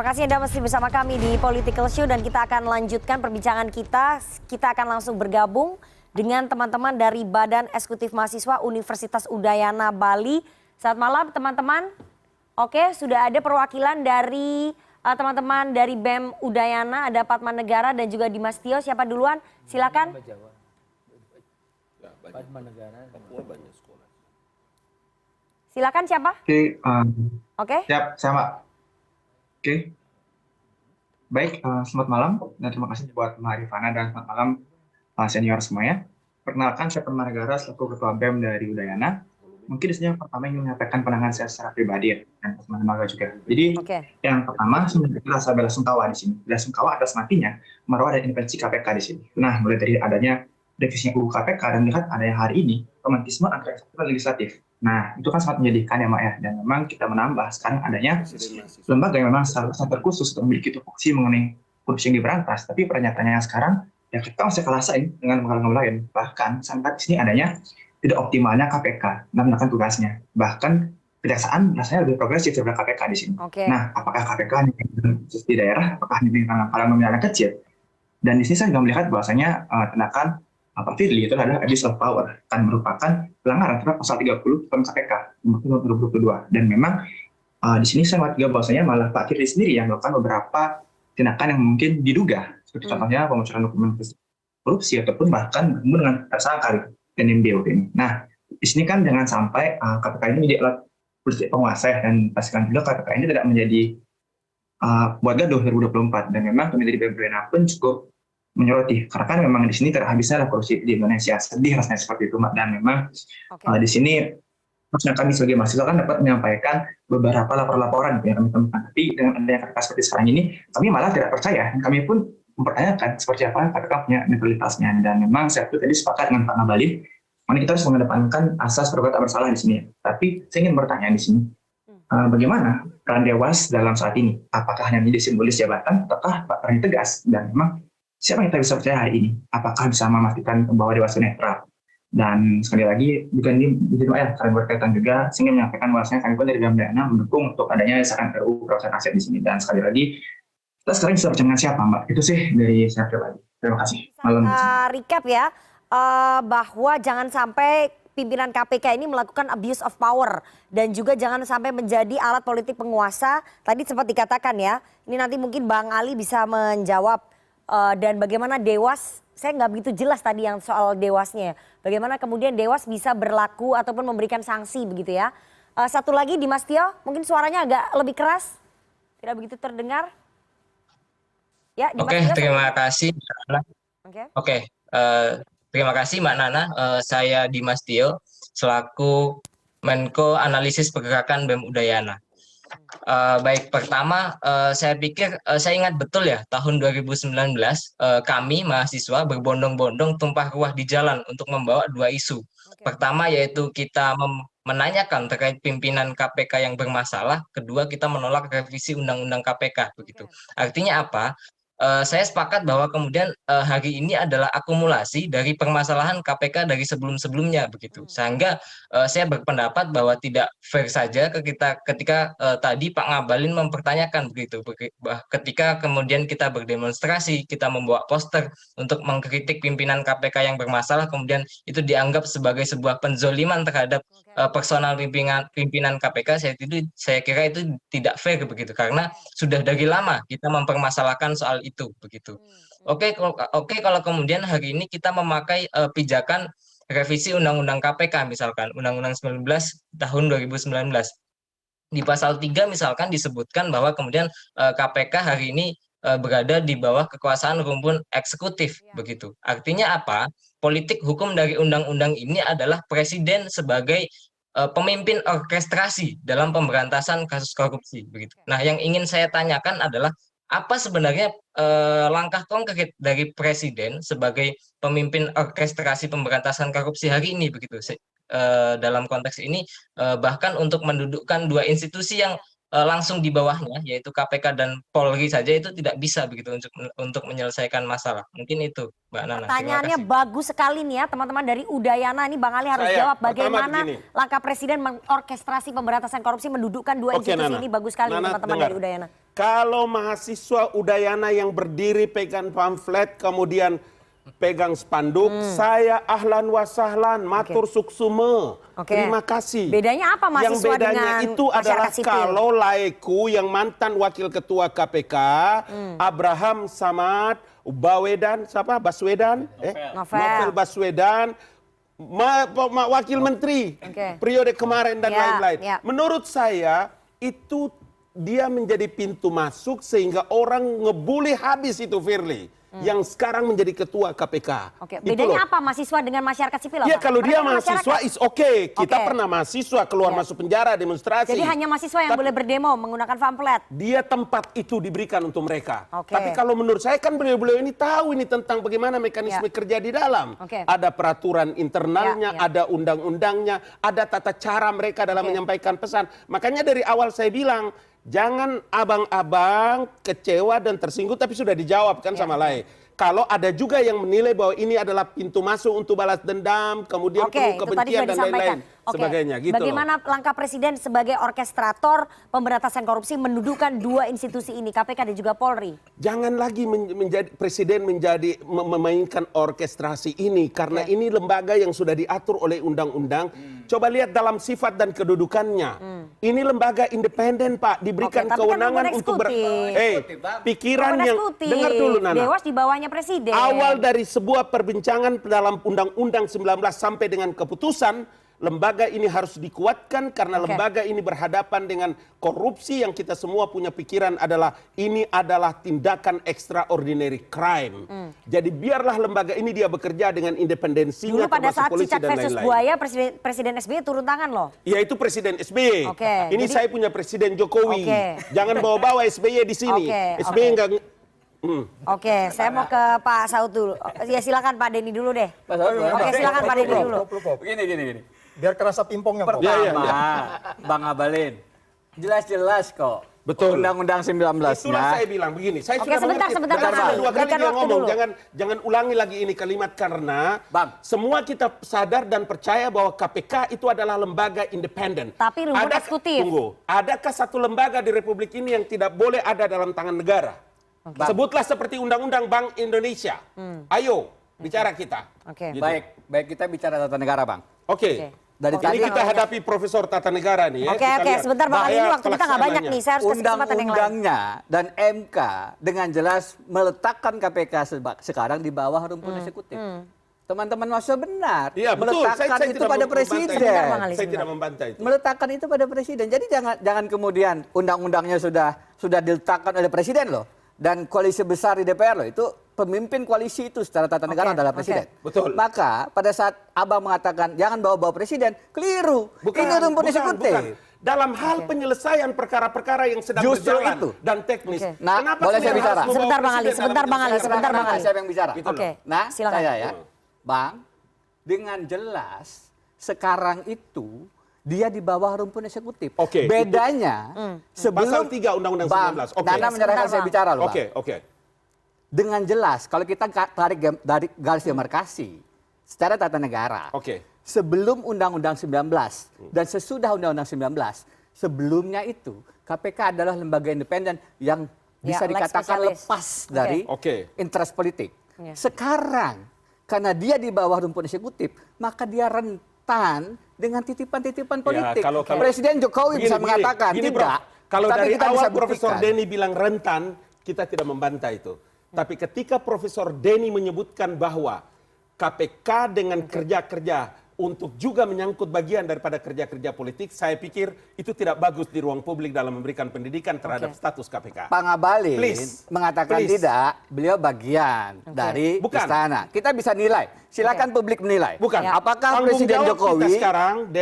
Terima kasih Anda masih bersama kami di Political Show dan kita akan lanjutkan perbincangan kita. Kita akan langsung bergabung dengan teman-teman dari Badan Eksekutif Mahasiswa Universitas Udayana Bali. Selamat malam teman-teman. Oke, sudah ada perwakilan dari teman-teman dari BEM Udayana, ada Padma Negara dan juga Dimas Tio. Siapa duluan? Silakan. Silakan siapa? Oke, siap, sama. Oke, baik, selamat malam dan terima kasih buat Mbak Rifana dan selamat malam senior semuanya. Perkenalkan, saya Padma Negara selaku Ketua BEM dari Udayana. Mungkin di sini yang pertama ingin menyampaikan pandangan saya secara pribadi ya, dan teman-teman juga. Jadi yang pertama, sebenarnya rasa bela sungkawa di sini. Bela sungkawa atas matinya marwah dan intervensi KPK di sini. Nah, mulai dari adanya revisinya UU KPK dan melihat adanya hari ini romantisme antara eksekutif dan legislatif. Nah, itu kan sangat menyedihkan ya, Mak ya. Dan memang kita menambah sekarang adanya lembaga yang memang sangat terkhusus untuk memiliki tupoksi mengenai korupsi yang diberantas. Tapi pernyataannya sekarang, ya kita masih kalah saing dengan lembaga lain. Bahkan sampai di sini adanya tidak optimalnya KPK dalam melakukan tugasnya. Bahkan kejaksaan rasanya lebih progresif daripada KPK di sini. Nah, apakah KPK di daerah, apakah di para nominal kecil? Dan di sini saya juga melihat bahwasanya tindakan Pak Firly itu adalah abuse of power, kan merupakan pelanggaran terhadap pasal 30 Undang KPK nomor 2022. Dan memang di sini saya melihat juga bahwasanya malah Pak Firly sendiri yang melakukan beberapa tindakan yang mungkin diduga, seperti contohnya pemocoran dokumen korupsi ataupun bahkan bertemu dengan tersangka NMB ini. Nah, di sini kan jangan sampai KPK ini menjadi alat politik penguasa dan pastikan juga KPK ini tidak menjadi buat gaduh 2024. Dan memang kami dari BEM pun cukup menyoroti karena kan memang di sini terhabisnya korupsi di Indonesia. Sedih rasanya seperti itu, Mbak. Dan memang di sini maksudnya kami sebagai mahasiswa kan dapat menyampaikan beberapa laporan yang kami temukan. Tapi dengan adanya KPK seperti sekarang ini, kami malah tidak percaya. Kami pun mempertanyakan seperti apa KPK punya netralitasnya. Dan memang saya tadi sepakat dengan Pak Ngabalin, mana kita harus mengedepankan asas praduga tak bersalah di sini. Tapi saya ingin bertanya di sini, bagaimana peran Dewas dalam saat ini? Apakah hanya menjadi simbolis jabatan, ataukah peran tegas? Dan memang siapa yang kita bisa percaya hari ini? Apakah bisa memastikan bahwa Dewas netral? Dan sekali lagi, bukan ini kalian berkaitan juga, sehingga menyampaikan bahwasanya kami pun dari BEM Udayana mendukung untuk adanya desakan RUU Perawasan Aset di sini. Dan sekali lagi, kita sekarang bisa berbicara dengan siapa, Mbak? Itu sih dari saya pribadi. Terima kasih. Malam. Recap ya, bahwa jangan sampai pimpinan KPK ini melakukan abuse of power dan juga jangan sampai menjadi alat politik penguasa. Tadi sempat dikatakan ya, ini nanti mungkin Bang Ali bisa menjawab. Dan bagaimana Dewas, saya nggak begitu jelas tadi yang soal Dewasnya. Bagaimana kemudian Dewas bisa berlaku ataupun memberikan sanksi begitu ya. Satu lagi Dimas Tio, mungkin suaranya agak lebih keras, tidak begitu terdengar. Ya, Oke, terima kasih. Oke, terima kasih Mbak Nana. Saya Dimas Tio, selaku Menko Analisis Pergerakan BEM Udayana. Baik, pertama saya pikir saya ingat betul ya tahun 2019 kami mahasiswa berbondong-bondong tumpah ruah di jalan untuk membawa dua isu. Pertama yaitu kita menanyakan terkait pimpinan KPK yang bermasalah, kedua kita menolak revisi Undang-Undang KPK begitu. Artinya apa? Saya sepakat bahwa kemudian hari ini adalah akumulasi dari permasalahan KPK dari sebelum-sebelumnya begitu. Sehingga saya berpendapat bahwa tidak fair saja ketika tadi Pak Ngabalin mempertanyakan begitu. Ketika kemudian kita berdemonstrasi, kita membawa poster untuk mengkritik pimpinan KPK yang bermasalah, kemudian itu dianggap sebagai sebuah penzoliman terhadap personal pimpinan KPK. Saya kira itu tidak fair begitu, karena sudah dari lama kita mempermasalahkan soal itu begitu. Oke, kalau kemudian hari ini kita memakai pijakan revisi Undang-Undang KPK misalkan Undang-Undang 19 tahun 2019. Di pasal 3 misalkan disebutkan bahwa kemudian KPK hari ini berada di bawah kekuasaan rumpun eksekutif begitu. Artinya apa? Politik hukum dari undang-undang ini adalah presiden sebagai pemimpin orkestrasi dalam pemberantasan kasus korupsi begitu. Nah, yang ingin saya tanyakan adalah apa sebenarnya langkah konkret dari presiden sebagai pemimpin orkestrasi pemberantasan korupsi hari ini begitu. Dalam konteks ini bahkan untuk mendudukkan dua institusi yang langsung di bawahnya yaitu KPK dan Polri saja itu tidak bisa begitu untuk menyelesaikan masalah. Mungkin itu Mbak Nana. Pertanyaannya bagus sekali nih ya teman-teman dari Udayana, ini Bang Ali harus jawab bagaimana langkah presiden mengorkestrasi pemberantasan korupsi mendudukkan dua institusi ini. Bagus sekali teman-teman dari Udayana. Kalau mahasiswa Udayana yang berdiri pegang pamflet kemudian pegang spanduk, saya ahlan wa sahlan, matur suksume. Terima kasih. Bedanya apa mahasiswa Yang bedanya dengan itu adalah masyarakat sipil? kalau Laiku yang mantan wakil ketua KPK, Abraham Samad, Baswedan, Novel Baswedan, wakil menteri periode kemarin dan lain-lain. Menurut saya itu dia menjadi pintu masuk sehingga orang ngebully habis itu Firly. Yang sekarang menjadi ketua KPK. Bedanya apa mahasiswa dengan masyarakat sipil? Ya kalau dia Mereka mahasiswa is okay. Kita pernah mahasiswa keluar masuk penjara demonstrasi. Jadi hanya mahasiswa yang boleh berdemo menggunakan pamflet. Dia tempat itu diberikan untuk mereka. Tapi kalau menurut saya kan beliau-beliau ini tahu ini tentang bagaimana mekanisme kerja di dalam. Ada peraturan internalnya, ada undang-undangnya, ada tata cara mereka dalam menyampaikan pesan. Makanya dari awal saya bilang jangan abang-abang kecewa dan tersinggung tapi sudah dijawab kan sama Lai. Kalau ada juga yang menilai bahwa ini adalah pintu masuk untuk balas dendam, kemudian penuh kebencian dan lain-lain sebagainya. Gitu. Bagaimana langkah Presiden sebagai orkestrator pemberantasan korupsi mendudukan dua institusi ini, KPK dan juga Polri? Jangan lagi Presiden memainkan orkestrasi ini karena ini lembaga yang sudah diatur oleh undang-undang. Coba lihat dalam sifat dan kedudukannya. Ini lembaga independen Pak, diberikan kewenangan untuk pikiran yang dengar dulu Nana. Dewas di bawahnya Presiden. Awal dari sebuah perbincangan dalam Undang-Undang 19 sampai dengan keputusan, lembaga ini harus dikuatkan karena lembaga ini berhadapan dengan korupsi yang kita semua punya pikiran adalah ini adalah tindakan extraordinary crime. Jadi biarlah lembaga ini dia bekerja dengan independensinya. Dulu pada saat polisi Cicak dan versus lain-lain. Buaya, Presiden SBY turun tangan loh. Ya itu Presiden SBY. Ini jadi- saya punya Presiden Jokowi. Jangan bawa-bawa SBY di sini. SBY enggak. Saya mau ke Pak Saud dulu. Ya silakan Pak Denny dulu deh. Silakan Pak Denny dulu. Begini. Biar kerasa pingpongnya. Pertama, Bang Abalin, jelas-jelas kok. Betul. Undang-Undang 19-nya. Itulah saya bilang begini. Saya sudah sebentar, Bang. Bang. Dua kali Berikan dia waktu ngomong. dulu. Jangan ulangi lagi ini kalimat karena semua kita sadar dan percaya bahwa KPK itu adalah lembaga independen. Tapi rumput eksekutif. Tunggu. Adakah satu lembaga di Republik ini yang tidak boleh ada dalam tangan negara? Sebutlah seperti Undang-Undang Bank Indonesia. Ayo bicara kita. Gitu. Baik kita bicara tata negara, Bang. Dari tadi kita hadapi Profesor Tata Negara nih ya. Sebentar Bang Ali, ini waktu kita nggak banyak nih. Saya harus kasih kesempatan yang lain. Undang-undangnya dan MK dengan jelas meletakkan KPK sekarang di bawah rumput eksekutif. Teman-teman mahasiswa benar. Iya, betul. Meletakkan Saya itu tidak pada membantah presiden. itu. Ali, Saya tidak membantah itu. Meletakkan itu pada presiden. Jadi jangan kemudian undang-undangnya sudah diletakkan oleh presiden loh. Dan koalisi besar di DPR loh. Itu pemimpin koalisi itu secara tata negara adalah presiden. Betul. Maka pada saat Abang mengatakan jangan bawa-bawa presiden, keliru. Ini rumput eksekutif. Dalam hal penyelesaian perkara-perkara yang sedang Justru berjalan itu. dan teknis. Nah, Kenapa boleh saya kemudian bicara? harus membawa Sebentar, Bang Ali, presiden sebentar, dalam Bang Ali, penyelesaian sebentar, Bang Ali. Siapa yang bicara? Gitu loh. Nah, silakan. saya ya, Bang, dengan jelas sekarang itu dia di bawah rumput eksekutif. Bedanya sebelum Pasal 3 Undang-Undang 19. Nana menyerahkan saya bicara loh, Bang. Oke. Dengan jelas kalau kita tarik dari garis demarkasi secara tata negara. Sebelum Undang-Undang 19 dan sesudah Undang-Undang 19, sebelumnya itu KPK adalah lembaga independen yang bisa dikatakan lepas dari interest politik. Sekarang karena dia di bawah rumput eksekutif, maka dia rentan dengan titipan-titipan politik. Presiden Jokowi bisa mengatakan tidak. Kalau dari kita awal bisa Profesor Denny bilang rentan, kita tidak membantah itu. Tapi ketika Profesor Denny menyebutkan bahwa KPK dengan kerja-kerja untuk juga menyangkut bagian daripada kerja-kerja politik, saya pikir itu tidak bagus di ruang publik dalam memberikan pendidikan terhadap status KPK. Pak Ngabalin mengatakan tidak, beliau bagian dari istana. Kita bisa nilai, silakan publik menilai. Apakah Presiden Jokowi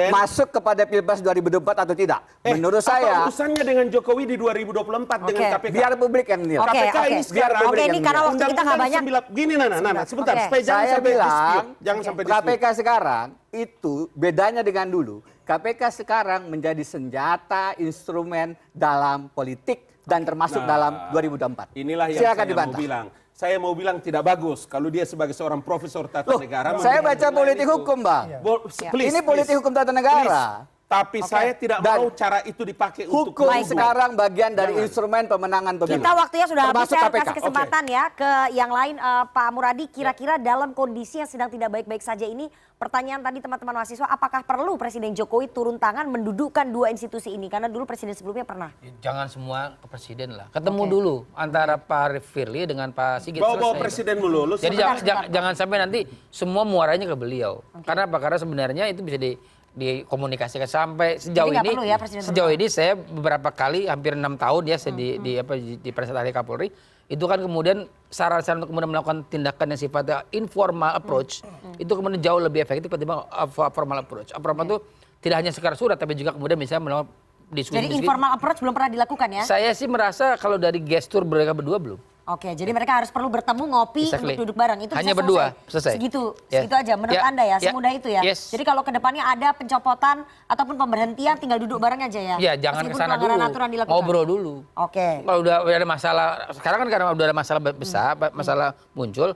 masuk kepada Pilpres 2024 atau tidak? Menurut saya. Apa urusannya dengan Jokowi di 2024 dengan KPK? Biar publik yang menilai. KPK ini sekarang. Ini karena waktu kita nggak banyak. Gini Nana, sebentar. Supaya Saya bilang, jangan sampai dispute. KPK sekarang itu bedanya dengan dulu. KPK sekarang menjadi senjata, instrumen dalam politik dan termasuk dalam 2024. Inilah yang saya mau bilang. Saya mau bilang tidak bagus kalau dia sebagai seorang profesor tata negara. Saya baca politik hukum, Bang. Ini politik hukum tata negara. Tapi saya tidak mau cara itu dipakai untuk hukum sekarang bagian dari instrumen pemenangan pemilu. Kita waktunya sudah habis, saya KPK. kasih kesempatan ya ke yang lain. Pak Muradi, kira-kira dalam kondisi yang sedang tidak baik-baik saja ini, pertanyaan tadi teman-teman mahasiswa, apakah perlu Presiden Jokowi turun tangan mendudukkan dua institusi ini? Karena dulu presiden sebelumnya pernah. Jangan semua ke presiden lah. Ketemu dulu antara Pak Firly dengan Pak Sigit. Bawa presiden dulu. Jadi jangan sampai nanti semua muaranya ke beliau. Karena apa? Karena sebenarnya itu bisa dikomunikasikan sampai sejauh ini. Sejauh ini saya beberapa kali hampir 6 tahun ya saya di Presiden Kapolri itu kan kemudian saran-saran untuk kemudian melakukan tindakan yang sifatnya informal approach itu kemudian jauh lebih efektif ketimbang formal approach. Formal itu tidak hanya sekedar surat tapi juga kemudian misalnya melakukan diskusi. Jadi informal approach belum pernah dilakukan ya? Saya sih merasa kalau dari gestur mereka berdua belum. Oke, jadi mereka harus perlu bertemu, ngopi, untuk duduk bareng. Itu hanya bisa berdua, selesai. Segitu aja menurut Anda ya, semudah itu ya? Jadi kalau kedepannya ada pencopotan ataupun pemberhentian tinggal duduk bareng aja ya? Iya, jangan kesana dulu, ngobrol dulu. Oke. Kalau udah ada masalah, sekarang kan karena udah ada masalah besar, masalah muncul,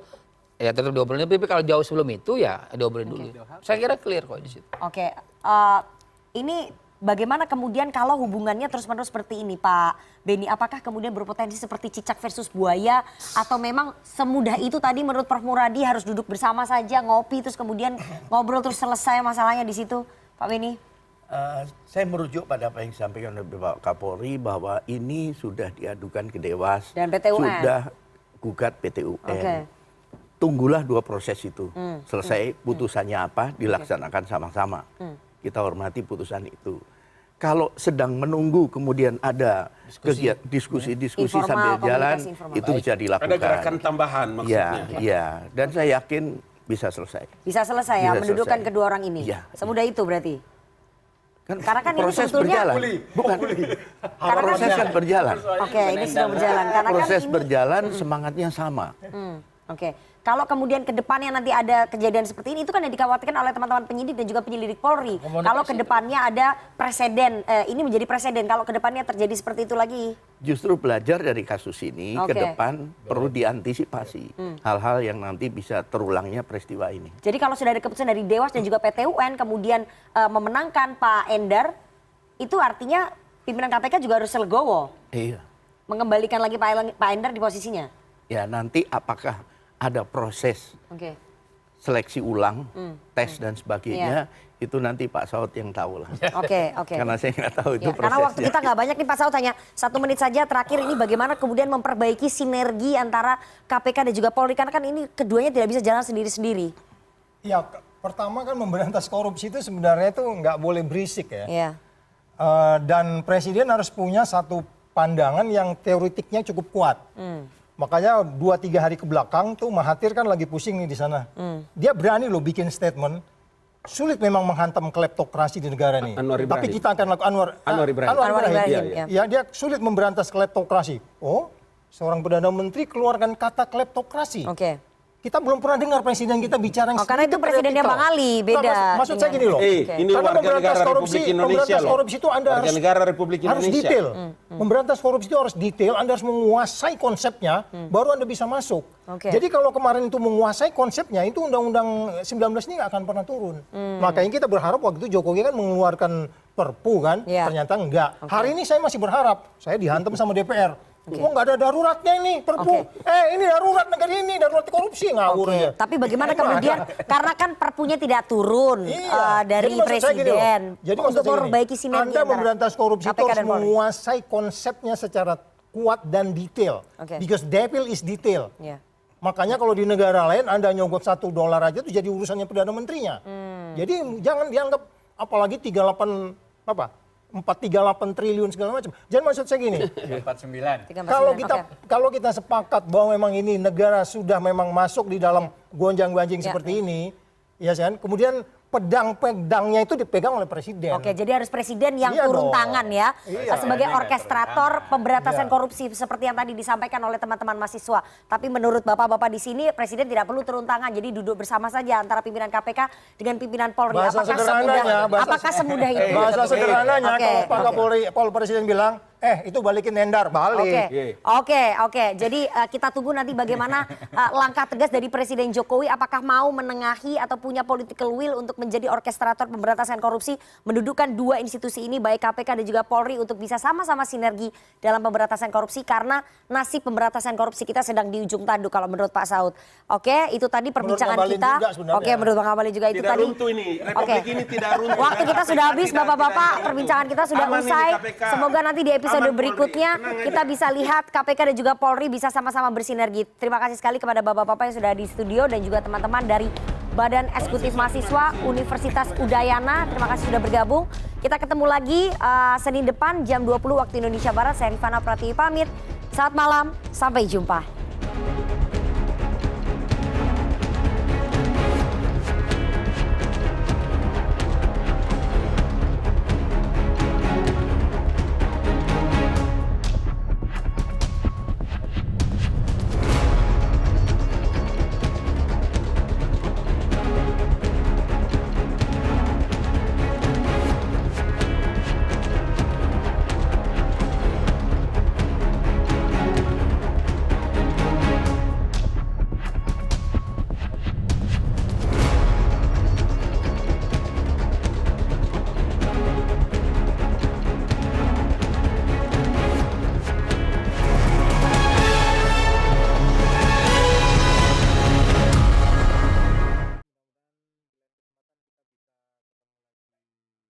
ya tetap diobrolin. Tapi kalau jauh sebelum itu ya diobrolin dulu. Saya kira clear kok di situ. Oke, ini bagaimana kemudian kalau hubungannya terus-menerus seperti ini Pak Beni? Apakah kemudian berpotensi seperti cicak versus buaya? Atau memang semudah itu tadi menurut Prof. Muradi harus duduk bersama saja, ngopi, terus kemudian ngobrol terus selesai masalahnya di situ? Pak Beni? Saya merujuk pada apa yang disampaikan oleh Bapak Kapolri bahwa ini sudah diadukan ke Dewas. Dan PT UN. Sudah gugat PT UN. Okay. Tunggulah 2 proses itu. Selesai putusannya apa, dilaksanakan sama-sama. Kita hormati putusan itu. Kalau sedang menunggu kemudian ada diskusi-diskusi sambil jalan, itu bisa dilakukan. Ada gerakan tambahan maksudnya. Iya. Dan saya yakin bisa selesai. Bisa selesai ya, mendudukkan kedua orang ini. Ya. Semudah itu berarti. Karena kan proses ini berjalan. Bukan. Proses kan berjalan. Oke, ini sudah berjalan. Karena proses kan ini, berjalan, semangatnya sama. Oke. Kalau kemudian ke depannya nanti ada kejadian seperti ini, itu kan yang dikhawatirkan oleh teman-teman penyidik dan juga penyelidik Polri. Kalau ke depannya ada presiden, ini menjadi presiden, kalau ke depannya terjadi seperti itu lagi. Justru belajar dari kasus ini, ke depan perlu diantisipasi hal-hal yang nanti bisa terulangnya peristiwa ini. Jadi kalau sudah ada keputusan dari Dewas dan juga PT UN, kemudian memenangkan Pak Endar, itu artinya pimpinan KPK juga harus legowo. Iya. Mengembalikan lagi Pak Endar di posisinya. Ya nanti apakah ada proses seleksi ulang, tes dan sebagainya, itu nanti Pak Saud yang tahu lah. Oke. Karena saya nggak tahu itu prosesnya. Karena waktu kita nggak banyak nih Pak Saud, hanya 1 menit saja terakhir ini, bagaimana kemudian memperbaiki sinergi antara KPK dan juga Polri, karena kan ini keduanya tidak bisa jalan sendiri-sendiri. Ya, pertama kan memberantas korupsi itu sebenarnya itu nggak boleh berisik ya. Iya. Dan presiden harus punya satu pandangan yang teoretiknya cukup kuat. Makanya 2-3 hari ke belakang tuh Mahathir kan lagi pusing nih di sana. Dia berani loh bikin statement. Sulit memang menghantam kleptokrasi di negara ini. Tapi kita akan lakukan Anwar Ibrahim. Ya, dia sulit memberantas kleptokrasi. Oh, seorang Perdana Menteri keluarkan kata kleptokrasi. Kita belum pernah dengar presiden kita bicara yang karena itu presidennya Bang Ali, beda. Maksud saya gini loh. Ini warga negara Republik Indonesia loh. Korupsi itu Anda harus detail. Memberantas korupsi itu harus detail, Anda harus menguasai konsepnya, baru Anda bisa masuk. Jadi kalau kemarin itu menguasai konsepnya, itu Undang-Undang 19 ini nggak akan pernah turun. Makanya kita berharap waktu itu Jokowi kan mengeluarkan Perpu kan, ternyata enggak. Hari ini saya masih berharap, saya dihantam sama DPR. Oh nggak ada daruratnya ini Perpu. Ini darurat negara ini, darurat korupsi ngawur ya. Tapi bagaimana kemudian, karena kan Perpunya tidak turun dari presiden. Jadi untuk memperbaiki sinergi Anda memberantas korupsi itu harus menguasai konsepnya secara kuat dan detail. Because devil is detail. Makanya kalau di negara lain Anda nyogok $1 aja itu jadi urusannya Perdana Menterinya. Jadi jangan dianggap apalagi 438 triliun segala macam. Jangan maksud saya gini. 49. Kalau kita sepakat bahwa memang ini negara sudah memang masuk di dalam gonjang-ganjing seperti ini, ya kan? Kemudian pedang-pedangnya itu dipegang oleh presiden. Jadi harus presiden yang turun tangan ya, sebagai orkestrator pemberantasan korupsi seperti yang tadi disampaikan oleh teman-teman mahasiswa. Tapi menurut bapak-bapak di sini, presiden tidak perlu turun tangan, jadi duduk bersama saja antara pimpinan KPK dengan pimpinan Polri. Apakah semudah itu? Bahasa sederhananya, kalau Pak Kapolri, Presiden bilang itu balikin Endar, balik. Oke. Jadi kita tunggu nanti bagaimana langkah tegas dari Presiden Jokowi, apakah mau menengahi atau punya political will untuk menjadi orkestrator pemberantasan korupsi, mendudukkan dua institusi ini baik KPK dan juga Polri untuk bisa sama-sama sinergi dalam pemberantasan korupsi, karena nasib pemberantasan korupsi kita sedang di ujung tanduk kalau menurut Pak Saud. Oke, itu tadi perbincangan kita. Oke, menurut Bang Abalin juga itu tidak tadi. Runtuh ini. Republik ini tidak runtuh. Waktu kita sudah habis, Bapak-bapak. Perbincangan kita sudah usai. Semoga nanti di episode berikutnya kita bisa lihat KPK dan juga Polri bisa sama-sama bersinergi. Terima kasih sekali kepada Bapak-bapak yang sudah di studio dan juga teman-teman dari Badan Eksekutif Mahasiswa Universitas Udayana. Terima kasih sudah bergabung. Kita ketemu lagi Senin depan jam 20 waktu Indonesia Barat. Saya Rifana Pratiwi pamit. Selamat malam, sampai jumpa.